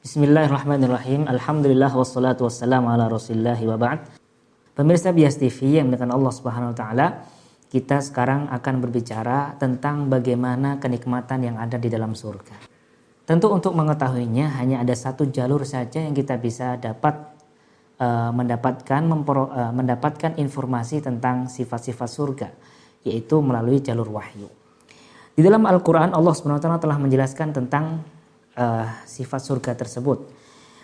Bismillahirrahmanirrahim. Alhamdulillah wassalatu wassalamu ala Rasulillah wa ba'd. Pemirsa Bias TV yang dimuliakan Allah Subhanahu wa taala, kita sekarang akan berbicara tentang bagaimana kenikmatan yang ada di dalam surga. Tentu untuk mengetahuinya hanya ada satu jalur saja yang kita bisa mendapatkan informasi tentang sifat-sifat surga, yaitu melalui jalur wahyu. Di dalam Al-Quran Allah Subhanahu wa taala telah menjelaskan tentang sifat surga tersebut.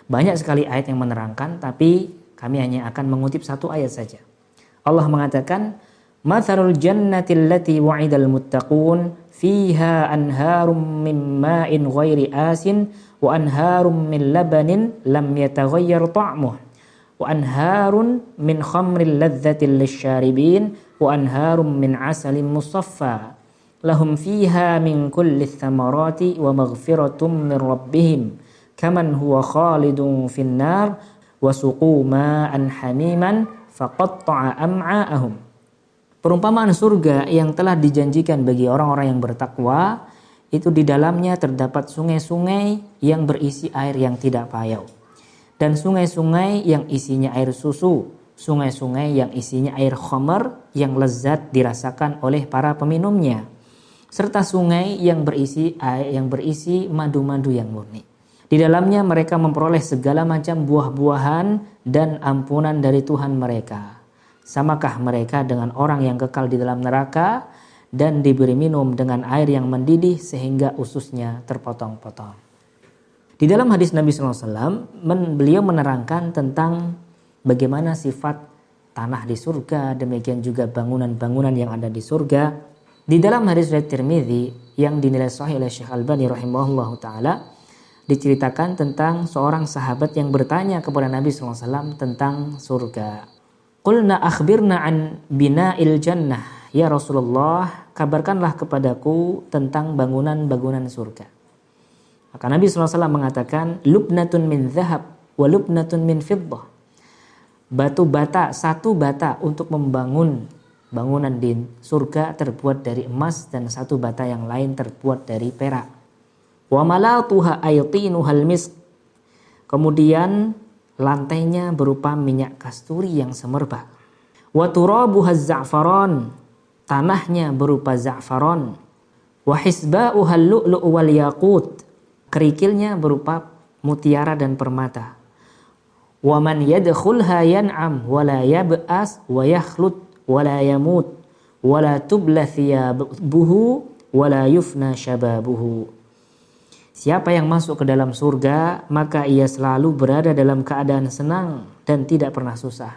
Banyak sekali ayat yang menerangkan, tapi kami hanya akan mengutip satu ayat saja. Allah mengatakan, "Mathalul jannati allati wa'idal muttaqun fiha anharum min ma'in ghairi asin wa anharum min labanin lam yataghayyar ta'muh wa anharun min khamril ladzatil lisyaribin wa anharum min asalin musaffa lahum fiha min kulli thamarati wa maghfiratum min rabbihim kaman huwa khalidun fin nar wa suqu ma'an hamiman faqatta'a am'a'ahum." Perumpamaan surga yang telah dijanjikan bagi orang-orang yang bertakwa, itu di dalamnya terdapat sungai-sungai yang berisi air yang tidak payau, dan sungai-sungai yang isinya air susu, sungai-sungai yang isinya air khamar yang lezat dirasakan oleh para peminumnya, serta sungai yang berisi madu-madu yang murni. Di dalamnya mereka memperoleh segala macam buah-buahan dan ampunan dari Tuhan mereka. Samakah mereka dengan orang yang kekal di dalam neraka dan diberi minum dengan air yang mendidih sehingga ususnya terpotong-potong. Di dalam hadis Nabi SAW, beliau menerangkan tentang bagaimana sifat tanah di surga, demikian juga bangunan-bangunan yang ada di surga. Di dalam hadis riwayat Tirmidzi yang dinilai sahih oleh Syekh Albani rahimahullahu taala, diceritakan tentang seorang sahabat yang bertanya kepada Nabi SAW tentang surga. Qulna akhbirna an bina'il jannah, ya Rasulullah, kabarkanlah kepadaku tentang bangunan-bangunan surga. Maka Nabi SAW mengatakan, lubnatun min zahab wa lubnatun min fiddah. Batu bata, satu bata untuk membangun bangunan di surga terbuat dari emas, dan satu bata yang lain terbuat dari perak. Wa malatuha aytinuhal misk. Kemudian lantainya berupa minyak kasturi yang semerbak. Wa turabuhaz za'faran. Tanahnya berupa za'faran. Wa hisba'uhal lu'lu' wal yaqut. Kerikilnya berupa mutiara dan permata. Wa man yadkhulha yan'am wa la yab'as wa yakhlut wala yamut wala tubla thiyabuhu wala yufna syababuhu. Siapa yang masuk ke dalam surga, maka ia selalu berada dalam keadaan senang dan tidak pernah susah.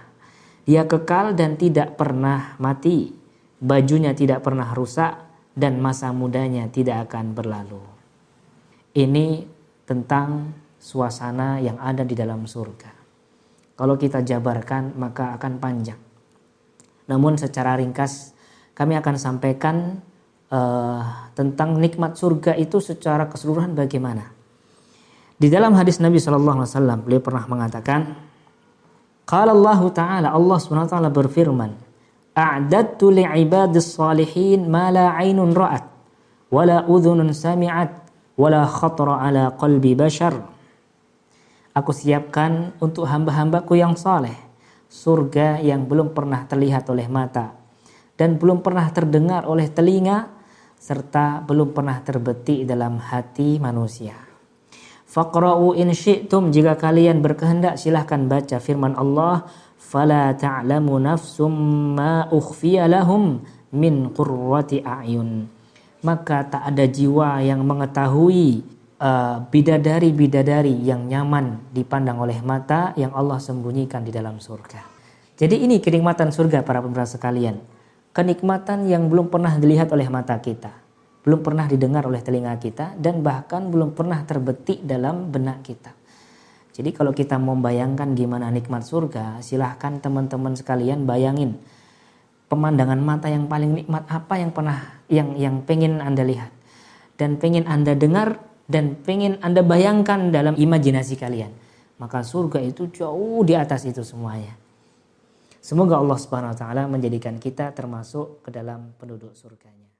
Dia kekal dan tidak pernah mati. Bajunya tidak pernah rusak dan masa mudanya tidak akan berlalu. Ini tentang suasana yang ada di dalam surga. Kalau kita jabarkan maka akan panjang. Namun secara ringkas kami akan sampaikan tentang nikmat surga itu secara keseluruhan bagaimana. Di dalam hadis Nabi SAW beliau pernah mengatakan, qala Allah Ta'ala, Allah SWT berfirman, a'dadtu li'ibadis salihin ma la 'ainun ra'at wa la udhunun sami'at wa la khatara ala qalbi bashar. Aku siapkan untuk hamba-hambaku yang saleh surga yang belum pernah terlihat oleh mata dan belum pernah terdengar oleh telinga serta belum pernah terbetik dalam hati manusia. Faqra'u in syi'tum, jika kalian berkehendak silahkan baca firman Allah, fala ta'lamu nafsum ma ukhfiya lahum min qurrati a'yun. Maka tak ada jiwa yang mengetahui bidadari-bidadari yang nyaman dipandang oleh mata yang Allah sembunyikan di dalam surga. Jadi ini kenikmatan surga para pemirsa sekalian. Kenikmatan yang belum pernah dilihat oleh mata kita, belum pernah didengar oleh telinga kita, dan bahkan belum pernah terbetik dalam benak kita. Jadi kalau kita mau bayangkan gimana nikmat surga, silahkan teman-teman sekalian bayangin pemandangan mata yang paling nikmat apa yang pengen Anda lihat dan pengen Anda dengar dan pengen Anda bayangkan dalam imajinasi kalian. Maka surga itu jauh di atas itu semuanya. Semoga Allah Subhanahu wa taala menjadikan kita termasuk ke dalam penduduk surganya.